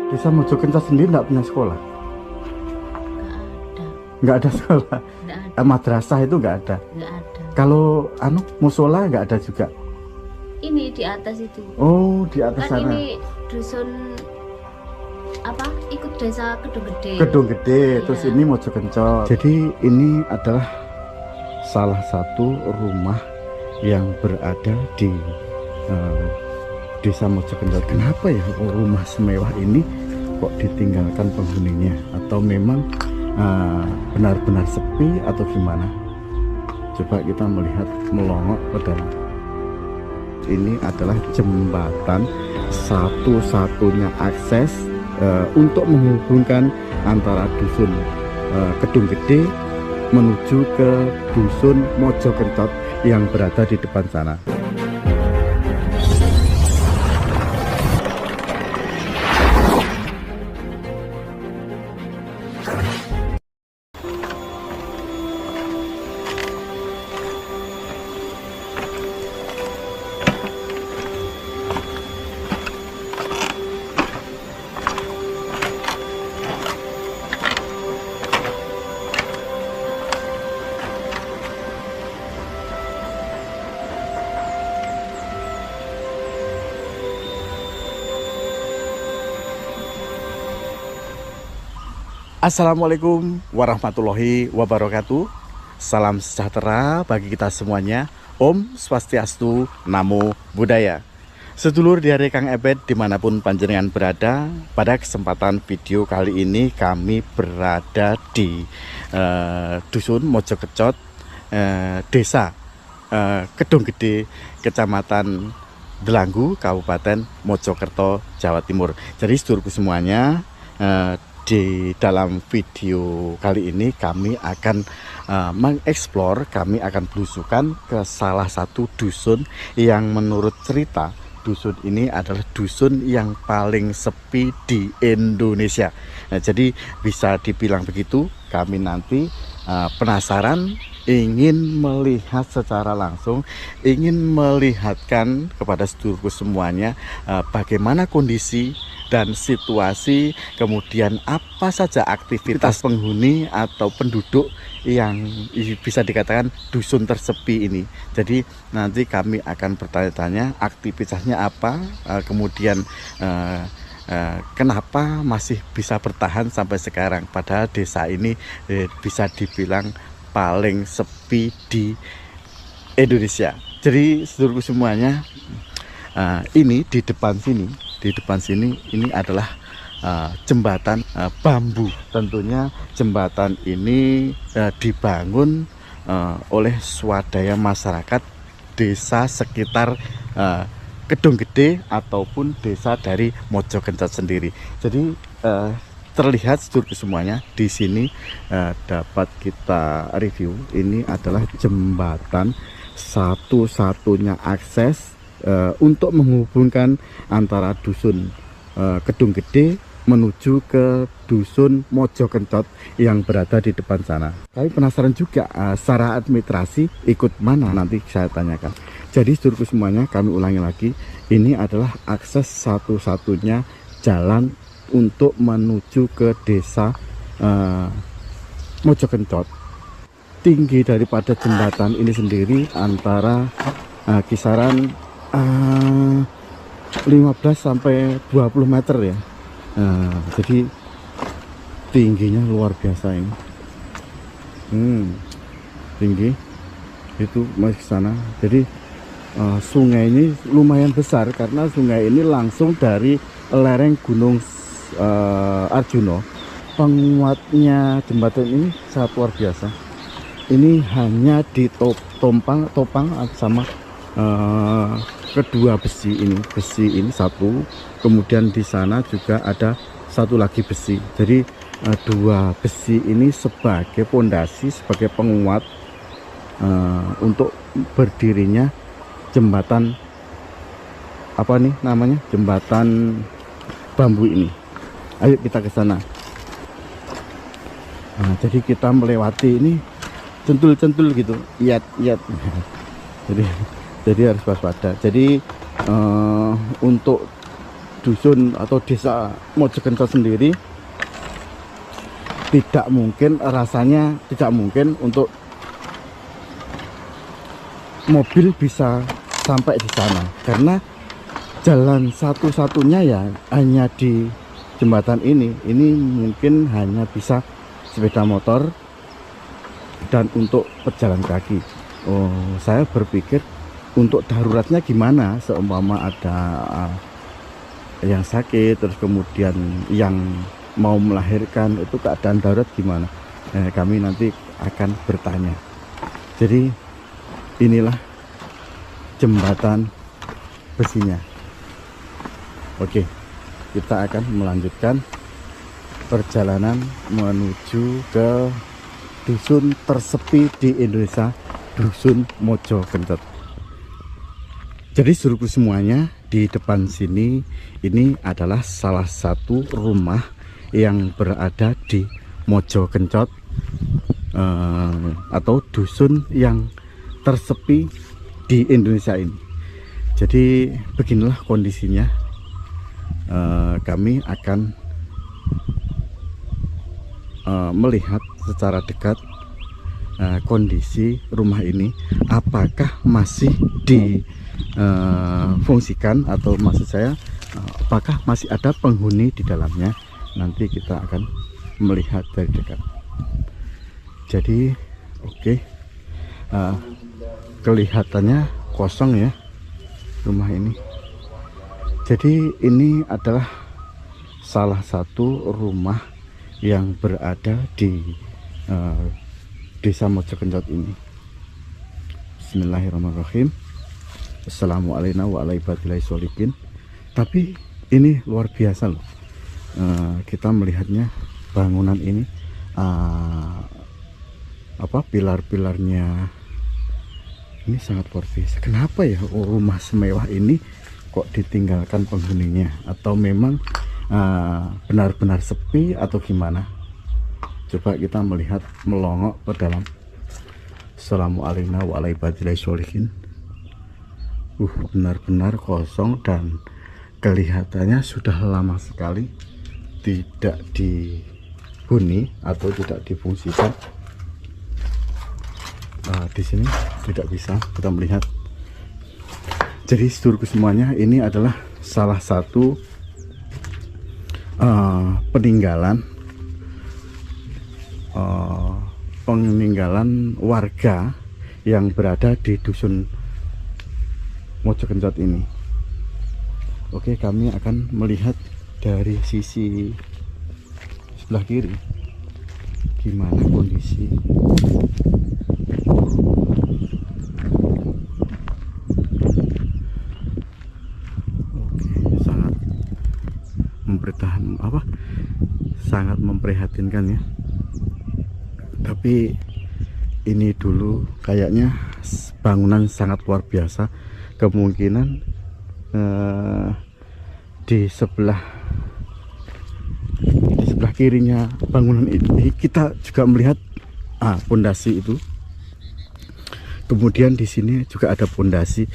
Desa Mojokerto sendiri nggak punya sekolah? Nggak ada sekolah. Nggak ada. Madrasah itu nggak ada. Nggak ada. Kalau musola nggak ada juga. Ini di atas itu. Oh, di atas Kan sana. ini dusun apa? Ikut desa Kedung Gede. Kedung Gede, terus Iya. ini Mojokerto. Jadi ini adalah salah satu rumah yang berada di Desa Mojokerto. Kenapa ya rumah semewah ini kok ditinggalkan penghuninya? Atau memang benar-benar sepi atau gimana? Coba kita melihat melongok ke dalam. Ini adalah jembatan satu-satunya akses untuk menghubungkan antara dusun Kedung Gede menuju ke dusun Mojokerto yang berada di depan sana. Assalamualaikum warahmatullahi wabarakatuh. Salam sejahtera bagi kita semuanya. Om Swastiastu, Namo Buddhaya. Sedulur di hari Kang Ebet dimanapun panjenengan berada, pada kesempatan video kali ini kami berada di Dusun Mojokerto, Desa Kedung Gede, Kecamatan Delanggu, Kabupaten Mojokerto, Jawa Timur. Jadi sedulurku semuanya, di dalam video kali ini kami akan mengeksplor, kami akan belusukan ke salah satu dusun yang menurut cerita dusun ini adalah dusun yang paling sepi di Indonesia. Nah, jadi bisa dibilang begitu, kami nanti penasaran, ingin melihat secara langsung, ingin melihatkan kepada sedulurku semuanya bagaimana kondisi dan situasi, kemudian apa saja aktivitas penghuni atau penduduk yang bisa dikatakan dusun tersepi ini. Jadi nanti kami akan bertanya-tanya aktivitasnya apa, kemudian kenapa masih bisa bertahan sampai sekarang, padahal desa ini bisa dibilang paling sepi di Indonesia. Jadi seluruh semuanya, ini di depan sini ini adalah jembatan bambu. Tentunya jembatan ini dibangun oleh swadaya masyarakat desa sekitar Kedung Gede ataupun desa dari Mojokerto sendiri. Jadi terlihat sedulur semuanya di sini dapat kita review, ini adalah jembatan satu-satunya akses untuk menghubungkan antara dusun Kedung Gede menuju ke dusun Mojokerto yang berada di depan sana. Kami penasaran juga secara administrasi ikut mana, nanti saya tanyakan. Jadi sedulurku semuanya, kami ulangi lagi, ini adalah akses satu-satunya jalan untuk menuju ke desa Mojokerto. Tinggi daripada jembatan ini sendiri antara kisaran 15 sampai 20 meter ya. Jadi tingginya luar biasa ini. Tinggi itu masih ke sana. Jadi sungai ini lumayan besar karena sungai ini langsung dari lereng Gunung Arjuna. Penguatnya jembatan ini sangat luar biasa. Ini hanya ditopang sama kedua besi ini satu, kemudian di sana juga ada satu lagi besi. Jadi dua besi ini sebagai pondasi, sebagai penguat untuk berdirinya jembatan jembatan bambu ini. Ayo kita ke sana. Jadi kita melewati ini centul-centul gitu, iat. Jadi harus waspada. Jadi untuk dusun atau desa Mojokerto sendiri tidak mungkin, rasanya tidak mungkin untuk mobil bisa sampai di sana, karena jalan satu-satunya ya hanya di jembatan ini mungkin hanya bisa sepeda motor dan untuk pejalan kaki. Saya berpikir untuk daruratnya gimana, seumpama ada yang sakit, terus kemudian yang mau melahirkan, itu keadaan darurat gimana. Kami nanti akan bertanya. Jadi inilah jembatan besinya. Oke, kita akan melanjutkan perjalanan menuju ke dusun tersepi di Indonesia, dusun Mojokerto. Jadi seluruh semuanya, di depan sini ini adalah salah satu rumah yang berada di Mojokerto, atau dusun yang tersepi di Indonesia ini. Jadi beginilah kondisinya. Kami akan melihat secara dekat kondisi rumah ini, apakah masih difungsikan, atau maksud saya apakah masih ada penghuni di dalamnya. Nanti kita akan melihat dari dekat. Jadi oke, kelihatannya kosong ya rumah ini. Jadi ini adalah salah satu rumah yang berada di desa Mojokerto ini. Bismillahirrahmanirrahim. Assalamualaikum warahmatullahi wabarakatuh. Tapi ini luar biasa loh. Kita melihatnya, bangunan ini pilar-pilarnya ini sangat luar biasa. Kenapa ya rumah semewah ini kok ditinggalkan penghuninya, atau memang benar-benar sepi atau gimana? Coba kita melihat, melongok ke dalam. Assalamualaikum warahmatullahi wabarakatuh. Benar-benar kosong dan kelihatannya sudah lama sekali tidak dihuni atau tidak difungsikan. Di sini tidak bisa kita melihat. Jadi seluruh semuanya, ini adalah salah satu peninggalan warga yang berada di dusun Mojokerto ini. Oke, kami akan melihat dari sisi sebelah kiri gimana kondisi. Sangat memprihatinkan ya. Tapi ini dulu kayaknya bangunan sangat luar biasa. Kemungkinan di sebelah kirinya bangunan ini kita juga melihat pondasi itu. Kemudian di sini juga ada pondasi.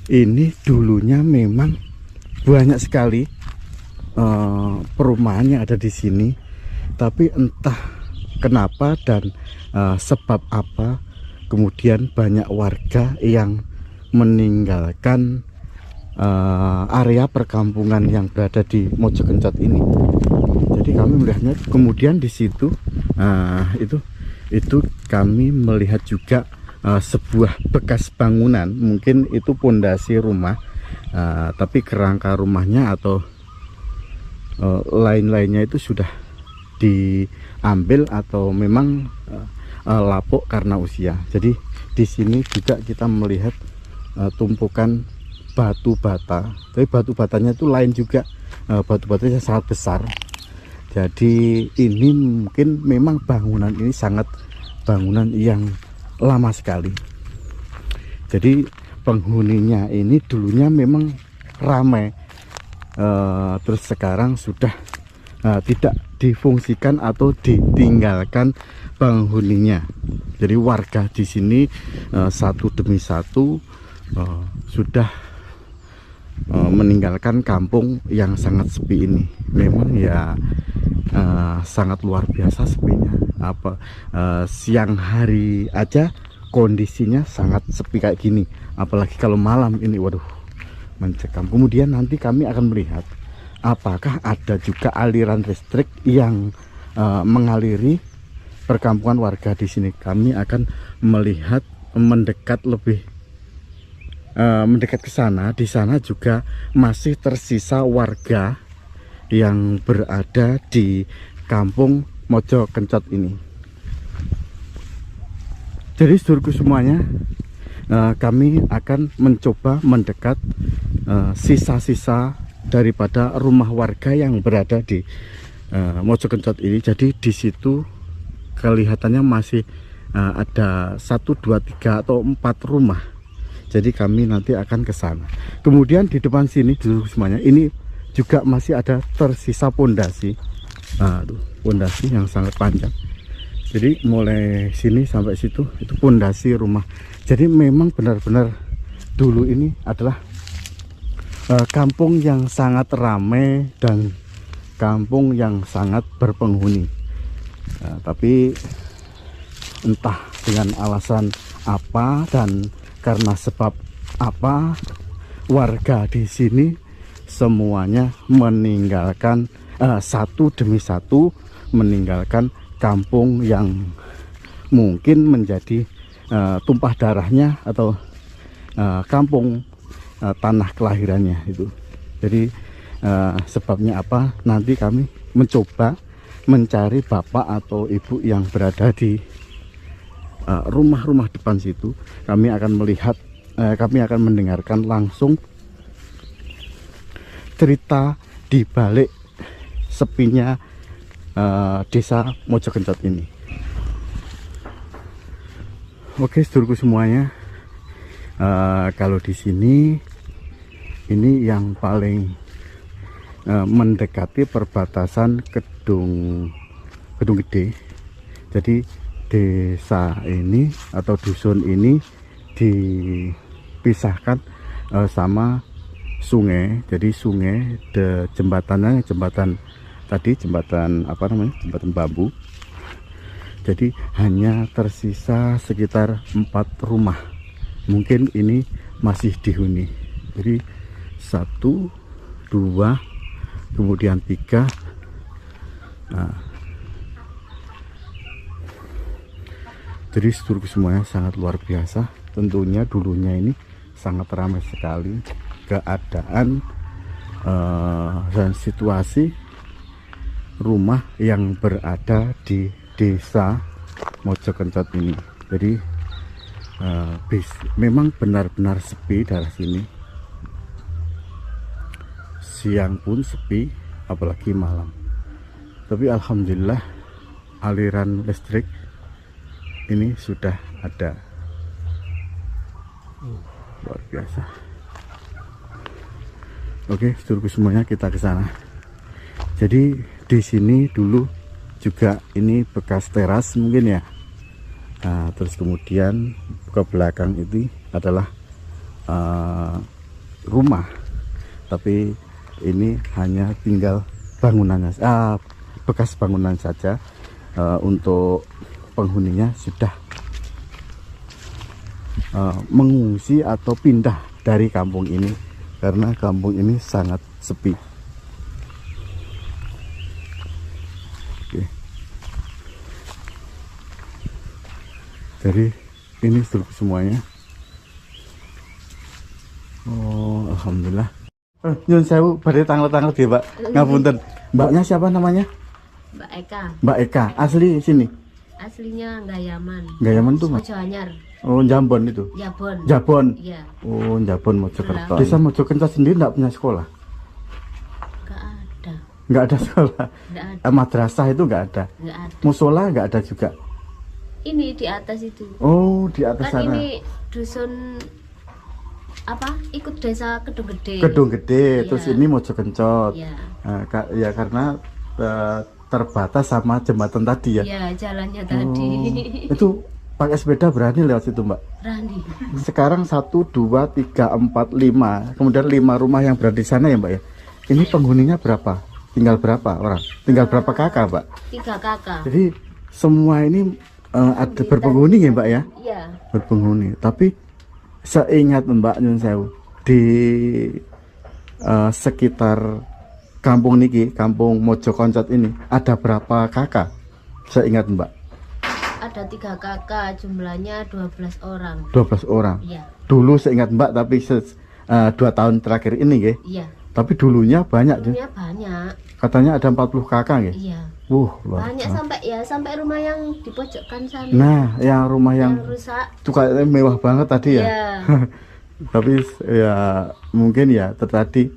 Ini dulunya memang banyak sekali perumahan yang ada di sini, tapi entah kenapa dan sebab apa kemudian banyak warga yang meninggalkan area perkampungan yang berada di Mojokerto ini. Jadi kami melihatnya, kemudian di situ itu kami melihat juga sebuah bekas bangunan, mungkin itu pondasi rumah, tapi kerangka rumahnya atau lain-lainnya itu sudah diambil atau memang lapuk karena usia. Jadi di sini juga kita melihat tumpukan batu bata, tapi batu batanya itu lain juga, batu batanya sangat besar. Jadi ini mungkin memang bangunan ini sangat bangunan yang lama sekali. Jadi penghuninya ini dulunya memang ramai, terus sekarang sudah tidak difungsikan atau ditinggalkan penghuninya. Jadi warga di sini satu demi satu sudah meninggalkan kampung yang sangat sepi ini. Memang ya sangat luar biasa sepinya. Siang hari aja kondisinya sangat sepi kayak gini, apalagi kalau malam ini, waduh, mencekam. Kemudian nanti kami akan melihat apakah ada juga aliran listrik yang mengaliri perkampungan warga di sini. Kami akan melihat mendekat ke sana. Di sana juga masih tersisa warga yang berada di kampung Mojo Kencot ini. Jadi sedulurku semuanya, kami akan mencoba mendekat sisa-sisa daripada rumah warga yang berada di Mojo Kencot ini. Jadi di situ kelihatannya masih ada 1, 2, 3 atau 4 rumah. Jadi kami nanti akan ke sana. Kemudian di depan sini dulu semuanya, ini juga masih ada tersisa pondasi. Pondasi yang sangat panjang. Jadi mulai sini sampai situ itu pondasi rumah. Jadi memang benar-benar dulu ini adalah kampung yang sangat ramai dan kampung yang sangat berpenghuni. Tapi entah dengan alasan apa dan karena sebab apa, warga di sini semuanya meninggalkan satu demi satu, meninggalkan kampung yang mungkin menjadi tumpah darahnya atau kampung tanah kelahirannya itu. Jadi sebabnya apa, nanti kami mencoba mencari bapak atau ibu yang berada di rumah-rumah depan situ. Kami akan melihat, kami akan mendengarkan langsung cerita di balik sepinya desa Mojo Kencot ini. Oke sedulurku semuanya, kalau di sini ini yang paling mendekati perbatasan Kedung Gede. Jadi desa ini atau dusun ini dipisahkan sama sungai. Jadi sungai, jembatannya jembatan apa namanya, jembatan bambu. Jadi hanya tersisa sekitar 4 rumah. Mungkin ini masih dihuni. Jadi 1, 2, kemudian 3. Jadi sedulurku semuanya sangat luar biasa. Tentunya dulunya ini sangat ramai sekali keadaan dan situasi rumah yang berada di desa Mojo Kencot ini. Jadi memang benar-benar sepi dari sini. Siang pun sepi, apalagi malam. Tapi alhamdulillah aliran listrik ini sudah ada. Luar biasa. Oke, sedulurku semuanya, kita ke sana. Jadi di sini dulu juga ini bekas teras mungkin ya. Terus kemudian ke belakang itu adalah rumah, tapi ini hanya tinggal bangunannya, bekas bangunan saja. Untuk penghuninya sudah mengungsi atau pindah dari kampung ini karena kampung ini sangat sepi. Oke. Jadi ini sedulur semuanya. Oh, alhamdulillah. Nyun sewu badhe tanggal-tanggal nggih, Pak. Ngapunten. Mbaknya siapa namanya? Mbak Eka. Mbak Eka, asli sini. Aslinya Gayaman. Gayaman tuh Mas? Mojo Anyar. Oh, Jambon itu. Jabon. Jabon. Iya. Oh, Jabon Mojokerto. Desa Mojo Kencot sendiri enggak punya sekolah? Enggak ada. Enggak ada sekolah. Enggak ada. Madrasah itu enggak ada. Enggak ada. Musola enggak ada juga. Ini di atas itu. Oh, di atas Kan sana. ini dusun apa? Ikut desa Kedung Gede. Kedung Gede, Iya. terus ini Mojo Kencot. Iya. Ya karena terbatas sama jembatan tadi ya. Iya, jalannya tadi. Itu pakai sepeda berani lewat situ Mbak? Berani. Sekarang 1, 2, 3, 4, 5, kemudian 5 rumah yang berada di sana ya Mbak ya. Ini penghuninya berapa? Tinggal berapa orang? Tinggal berapa kakak Mbak? 3 kakak. Jadi semua ini ada berpenghuni ya Mbak ya? Iya. Berpenghuni. Tapi seingat Mbak Nyun Sewu, di sekitar kampung niki, kampung Mojo Koncot ini ada berapa kakak? Seingat Mbak? Ada 3 kakak, jumlahnya 12 orang. 12 orang. Iya. Dulu seingat Mbak, tapi 2 tahun terakhir ini ya. Iya. Tapi dulunya banyak Dulunya banyak. Katanya ada 40 kakak ya. Iya. Luar Banyak sampai rumah yang di pojokan sana. Nah, yang rumah yang rusak. itu kayaknya mewah banget tadi ya. Iya. Tapi ya mungkin ya tadi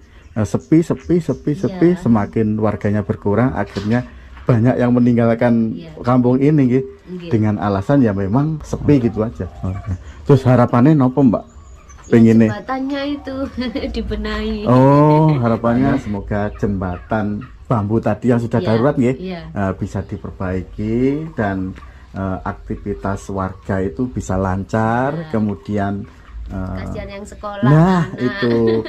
sepi, Iya. semakin warganya berkurang, akhirnya banyak yang meninggalkan Iya. kampung ini gitu. Iya. Dengan alasan ya memang sepi gitu aja. Terus harapannya nopo Mbak? Pengen nih. Jembatannya itu dibenahi. Oh, harapannya semoga jembatan bambu tadi yang sudah Iya, darurat ya, iya. bisa diperbaiki dan aktivitas warga itu bisa lancar. Iya. Kemudian Kasihan yang sekolah. nah anak. itu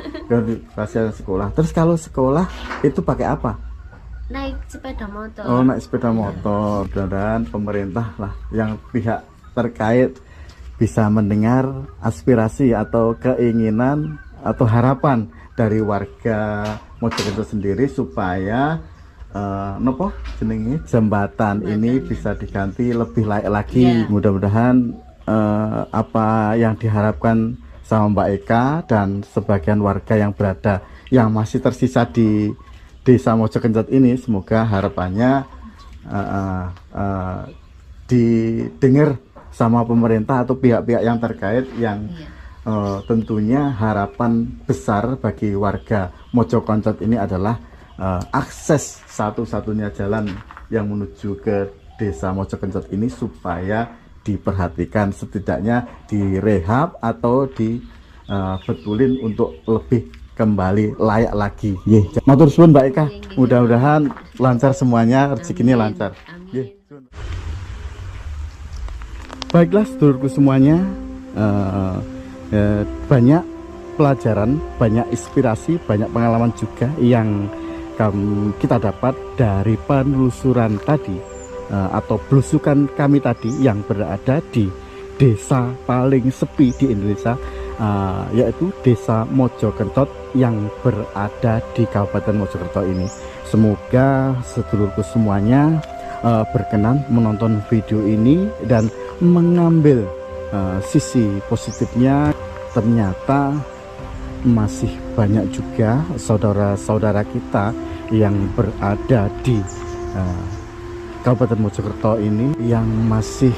kasihan sekolah. Terus kalau sekolah itu pakai apa? Naik sepeda motor. Oh, naik sepeda motor. Dan pemerintah lah yang pihak terkait bisa mendengar aspirasi atau keinginan atau harapan dari warga Mojokerto sendiri supaya nopo jenenge jembatan ini bisa diganti lebih layak lagi. Iya. Mudah-mudahan apa yang diharapkan sama Mbak Eka dan sebagian warga yang berada yang masih tersisa di Desa Mojokerto ini, semoga harapannya didengar sama pemerintah atau pihak-pihak yang terkait yang Iya. tentunya harapan besar bagi warga Mojokerto ini adalah akses satu-satunya jalan yang menuju ke Desa Mojokerto ini supaya diperhatikan, setidaknya direhab atau dibetulin untuk lebih kembali layak lagi. Matur suwun Mbak Eka, mudah-mudahan lancar semuanya, rezekinya Amin. lancar. Amin. Baiklah sedulurku semuanya, banyak pelajaran, banyak inspirasi, banyak pengalaman juga yang kita dapat dari penelusuran tadi atau belusukan kami tadi yang berada di desa paling sepi di Indonesia, yaitu Desa Mojokerto yang berada di Kabupaten Mojokerto ini. Semoga sedulurku semuanya berkenan menonton video ini dan mengambil sisi positifnya. Ternyata masih banyak juga saudara-saudara kita yang berada di Kabupaten Mojokerto ini yang masih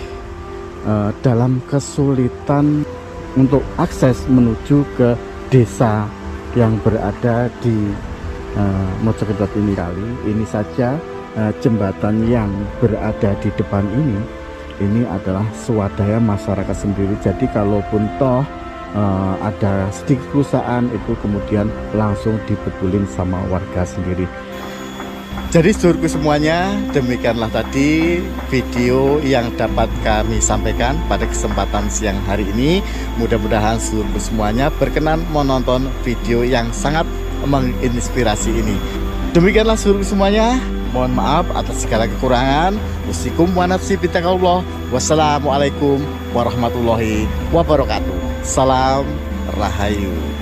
dalam kesulitan untuk akses menuju ke desa yang berada di Mojokerto ini. Ini saja jembatan yang berada di depan ini adalah swadaya masyarakat sendiri. Jadi kalaupun toh ada sedikit kerusakan itu kemudian langsung dibetulin sama warga sendiri. Jadi sedulurku semuanya, demikianlah tadi video yang dapat kami sampaikan pada kesempatan siang hari ini. Mudah-mudahan sedulurku semuanya berkenan menonton video yang sangat menginspirasi ini. Demikianlah sedulurku semuanya, mohon maaf atas segala kekurangan. Usikum wa nafsi bittaqwallah. Wassalamualaikum warahmatullahi wabarakatuh. Salam Rahayu.